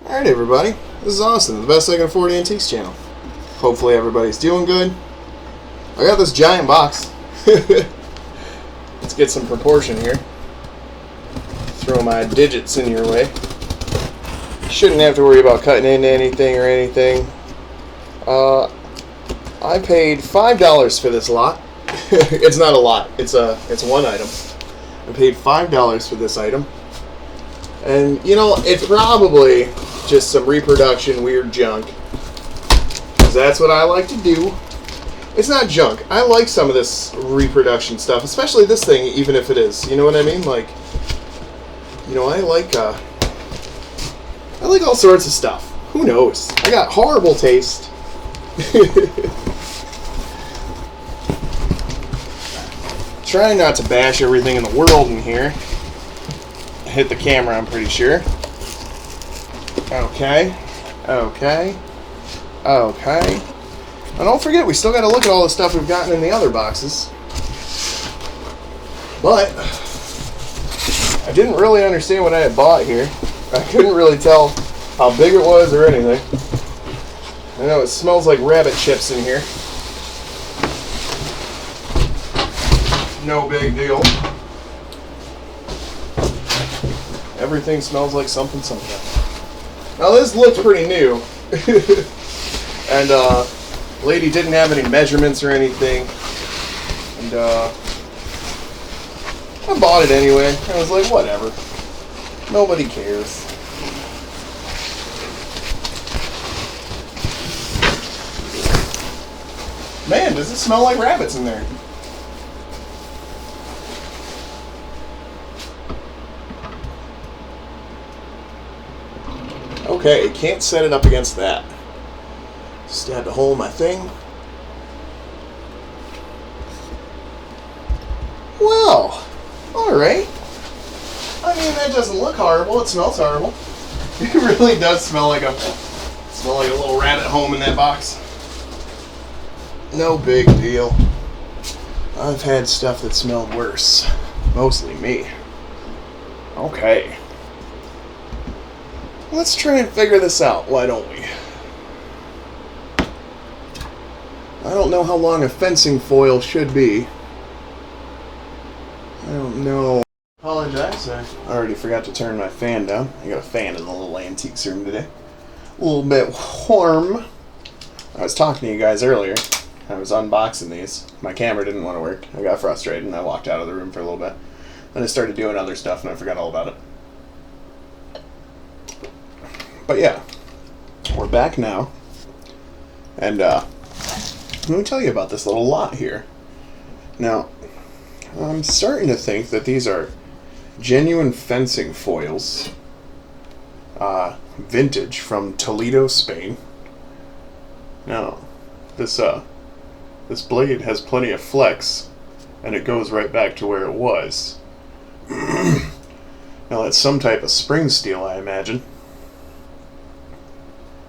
Alright everybody, this is Austin, the Best I Can Afford Antiques channel. Hopefully everybody's doing good. I got this giant box. Let's get some proportion here. Throw my digits in your way. Shouldn't have to worry about cutting into anything or anything. I paid $5 for this lot. It's not a lot, it's one item. I paid $5 for this item. And you know, it's probably just some reproduction weird junk, because that's what I like to do. It's not junk. I like some of this reproduction stuff, especially this thing, even if it is. You know what I mean? Like, you know, I like all sorts of stuff. Who knows? I got horrible taste. Trying not to bash everything in the world in here. Hit the camera, I'm pretty sure. Okay. And don't forget, we still got to look at all the stuff we've gotten in the other boxes. But I didn't really understand what I had bought here. I couldn't really tell how big it was or anything. I know it smells like rabbit chips in here. No big deal. Everything smells like something. Now this looks pretty new. And lady didn't have any measurements or anything. And I bought it anyway. I was like, whatever. Nobody cares. Man, does it smell like rabbits in there? Okay, can't set it up against that. Stab the hole in my thing. Well, alright. I mean, that doesn't look horrible. It smells horrible. It really does smell like a little rabbit home in that box. No big deal. I've had stuff that smelled worse. Mostly me. Okay. Let's try and figure this out, why don't we? I don't know how long a fencing foil should be. I don't know. Apologize, I already forgot to turn my fan down. I got a fan in the little antiques room today. A little bit warm. I was talking to you guys earlier. I was unboxing these. My camera didn't want to work. I got frustrated and I walked out of the room for a little bit. Then I started doing other stuff and I forgot all about it. But yeah, we're back now, and let me tell you about this little lot here. Now, I'm starting to think that these are genuine fencing foils, vintage from Toledo, Spain. Now, this blade has plenty of flex, and it goes right back to where it was. Now, that's some type of spring steel, I imagine.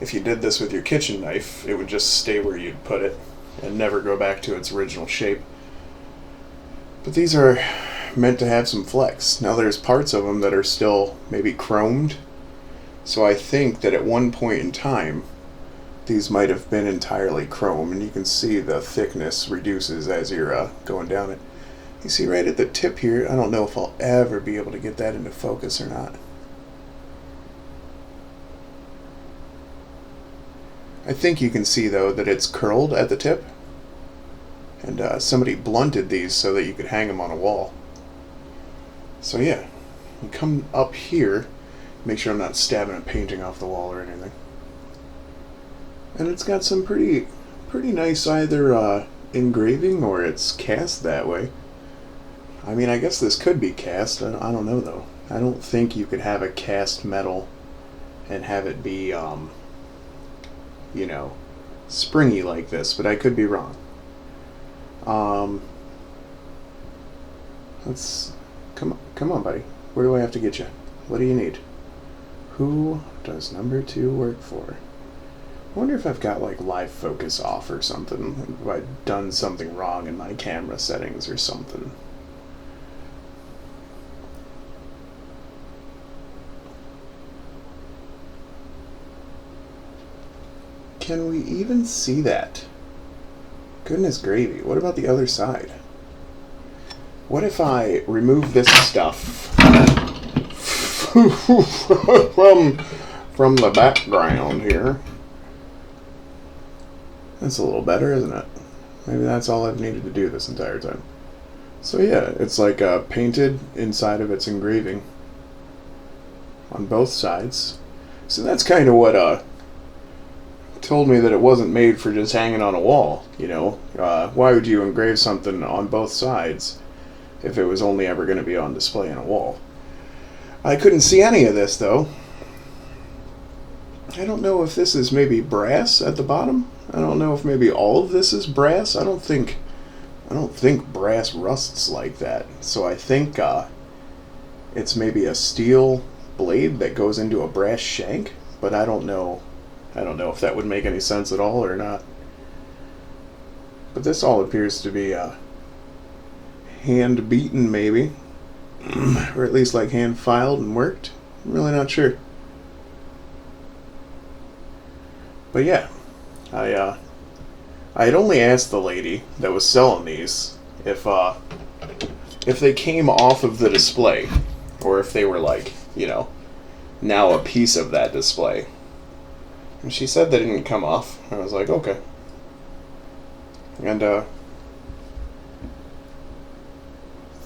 If you did this with your kitchen knife, it would just stay where you'd put it and never go back to its original shape. But these are meant to have some flex. Now there's parts of them that are still maybe chromed, so I think that at one point in time these might have been entirely chrome, and you can see the thickness reduces as you're going down it. You see right at the tip here, I don't know if I'll ever be able to get that into focus or not. I think you can see, though, that it's curled at the tip. And somebody blunted these so that you could hang them on a wall. So yeah, you come up here, make sure I'm not stabbing a painting off the wall or anything. And it's got some pretty nice either engraving or it's cast that way. I mean, I guess this could be cast. I don't know, though. I don't think you could have a cast metal and have it be you know, springy like this, but I could be wrong. Let's come on, buddy. Where do I have to get you? What do you need? Who does number 2 work for? I wonder if I've got like live focus off or something. Have I done something wrong in my camera settings or something? Can we even see that? Goodness gravy. What about the other side? What if I remove this stuff from the background here? That's a little better, isn't it? Maybe that's all I've needed to do this entire time. So yeah, it's like painted inside of its engraving on both sides. So that's kind of what told me that it wasn't made for just hanging on a wall, you know. Why would you engrave something on both sides if it was only ever going to be on display on a wall? I couldn't see any of this, though. I don't know if this is maybe brass at the bottom. I don't know if maybe all of this is brass. I don't think brass rusts like that. So I think it's maybe a steel blade that goes into a brass shank, but I don't know. I don't know if that would make any sense at all or not. But this all appears to be hand beaten, maybe, or at least like hand filed and worked. I'm really not sure. But yeah, I had only asked the lady that was selling these if they came off of the display, or if they were like, you know, now a piece of that display. And she said they didn't come off. I was like, okay. And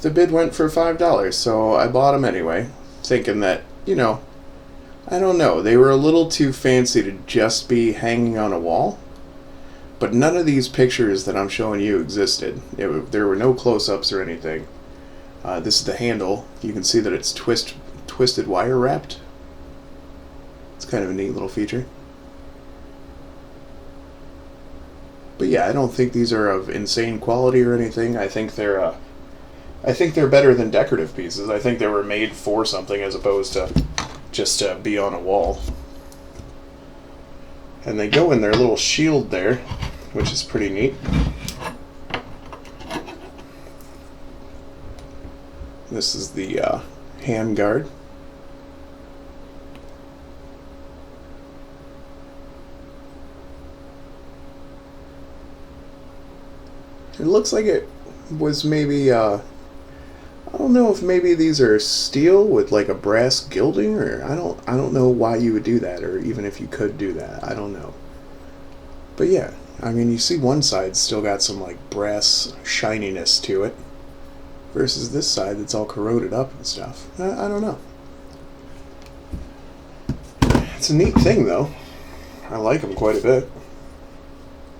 the bid went for $5, so I bought them anyway, thinking that, you know, I don't know, they were a little too fancy to just be hanging on a wall. But none of these pictures that I'm showing you existed. There were no close-ups or anything. This is the handle. You can see that it's twisted wire wrapped. It's kind of a neat little feature. But yeah, I don't think these are of insane quality or anything. I think they're better than decorative pieces. I think they were made for something as opposed to just to be on a wall. And they go in their little shield there, which is pretty neat. This is the hand guard. It looks like it was maybe, I don't know if maybe these are steel with like a brass gilding, or I don't know why you would do that, or even if you could do that. I don't know. But yeah, I mean, you see one side still got some like brass shininess to it, versus this side that's all corroded up and stuff. I don't know. It's a neat thing though. I like them quite a bit.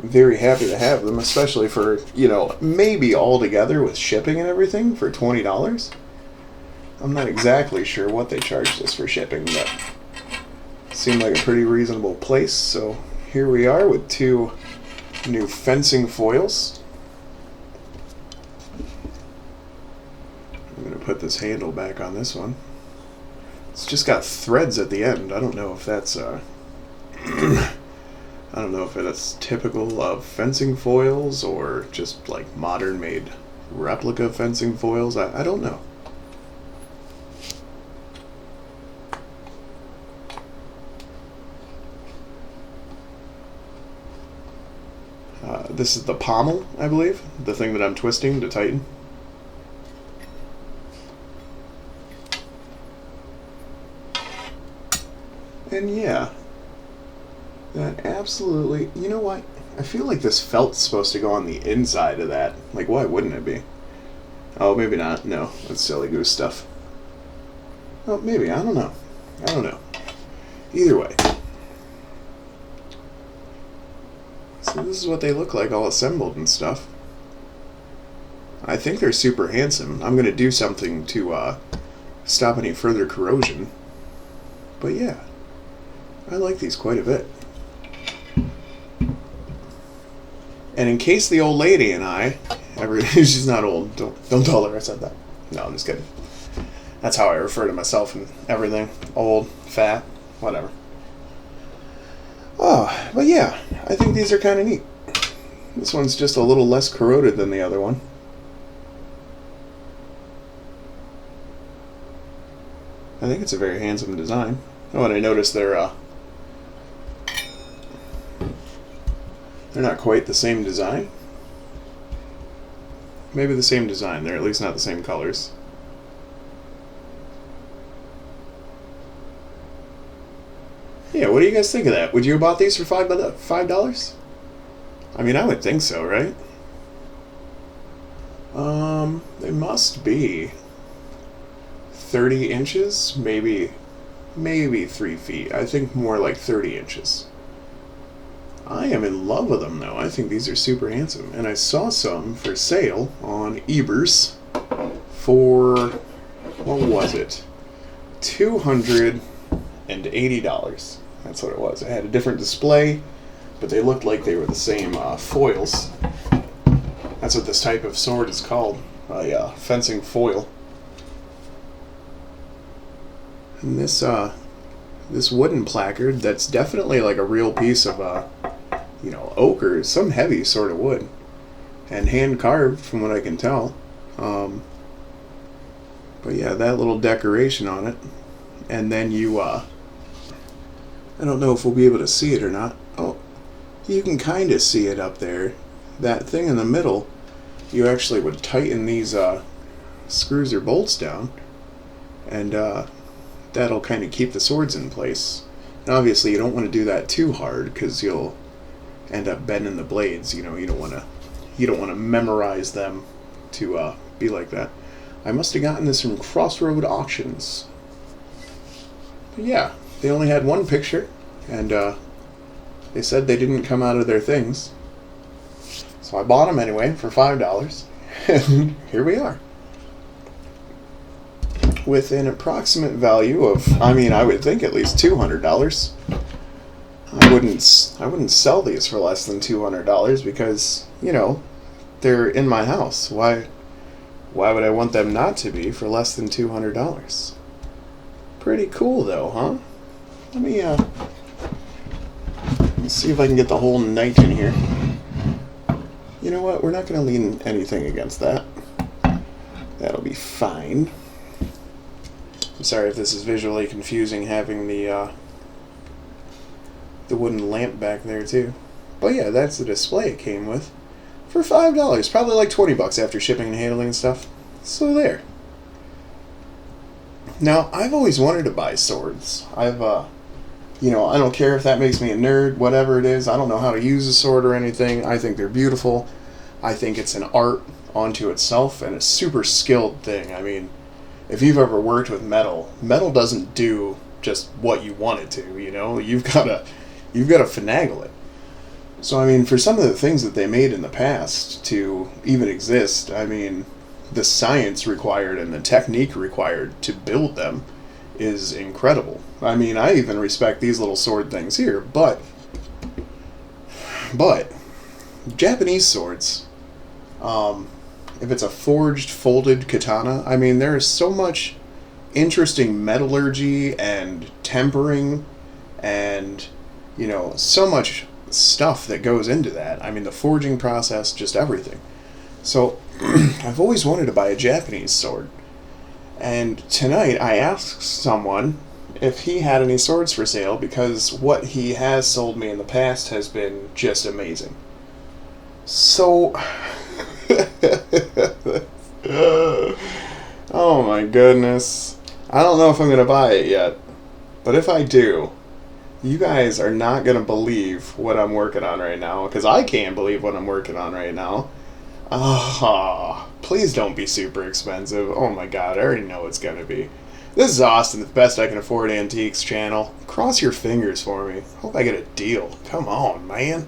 I'm very happy to have them, especially for, you know, maybe all together with shipping and everything for $20. I'm not exactly sure what they charged us for shipping, but it seemed like a pretty reasonable place. So here we are with two new fencing foils. I'm going to put this handle back on this one. It's just got threads at the end. I don't know if that's I don't know if it's typical of fencing foils or just like modern made replica fencing foils. I don't know. This is the pommel, I believe, the thing that I'm twisting to tighten. And yeah, that absolutely, you know what? I feel like this felt's supposed to go on the inside of that. Like, why wouldn't it be? Oh, maybe not. No, that's silly goose stuff. Oh, maybe. I don't know. I don't know. Either way. So this is what they look like all assembled and stuff. I think they're super handsome. I'm going to do something to stop any further corrosion. But yeah, I like these quite a bit. And in case the old lady and I ever, she's not old, don't tell her I said that. No, I'm just kidding. That's how I refer to myself and everything. Old, fat, whatever. Oh, but yeah, I think these are kind of neat. This one's just a little less corroded than the other one. I think it's a very handsome design. Oh, and I noticed they're They're not quite the same design. Maybe the same design. They're at least not the same colors. Yeah, what do you guys think of that? Would you have bought these for $5? I mean, I would think so, right? They must be 30 inches, maybe 3 feet. I think more like 30 inches. I am in love with them, though. I think these are super handsome. And I saw some for sale on Ebers for, what was it? $280. That's what it was. It had a different display, but they looked like they were the same foils. That's what this type of sword is called, a fencing foil. And this wooden placard, that's definitely like a real piece of oak or some heavy sort of wood, and hand carved from what I can tell. But yeah, that little decoration on it, and then I don't know if we'll be able to see it or not. Oh, you can kind of see it up there. That thing in the middle, you actually would tighten these screws or bolts down, and that'll kind of keep the swords in place. And obviously you don't want to do that too hard because you'll end up bending the blades. You don't want to memorize them to be like that. I must have gotten this from Crossroad Auctions. But yeah, they only had one picture, and they said they didn't come out of their things. So I bought them anyway for $5, and here we are. With an approximate value of, I would think at least $200. I wouldn't sell these for less than $200 because, they're in my house. Why would I want them not to be for less than $200? Pretty cool though, huh? Let me see if I can get the whole knight in here. You know what? We're not going to lean anything against that. That'll be fine. I'm sorry if this is visually confusing having the wooden lamp back there too. But yeah, that's the display it came with for $5. Probably like $20 after shipping and handling and stuff. So there. Now, I've always wanted to buy swords. I don't care if that makes me a nerd, whatever it is. I don't know how to use a sword or anything. I think they're beautiful. I think it's an art onto itself and a super skilled thing. I mean, if you've ever worked with metal doesn't do just what you want it to, You've got to finagle it. So, I mean, for some of the things that they made in the past to even exist, I mean, the science required and the technique required to build them is incredible. I mean, I even respect these little sword things here, but Japanese swords, if it's a forged, folded katana, I mean, there is so much interesting metallurgy and tempering and, so much stuff that goes into that. I mean, the forging process, just everything. So, I've always wanted to buy a Japanese sword. And tonight I asked someone if he had any swords for sale because what he has sold me in the past has been just amazing. So, oh my goodness. I don't know if I'm going to buy it yet. But if I do, you guys are not going to believe what I'm working on right now because I can't believe what I'm working on right now. Please don't be super expensive. Oh my god, I already know it's gonna be. This is Austin, the Best I Can Afford Antiques channel. Cross your fingers for me. Hope I get a deal. Come on, man.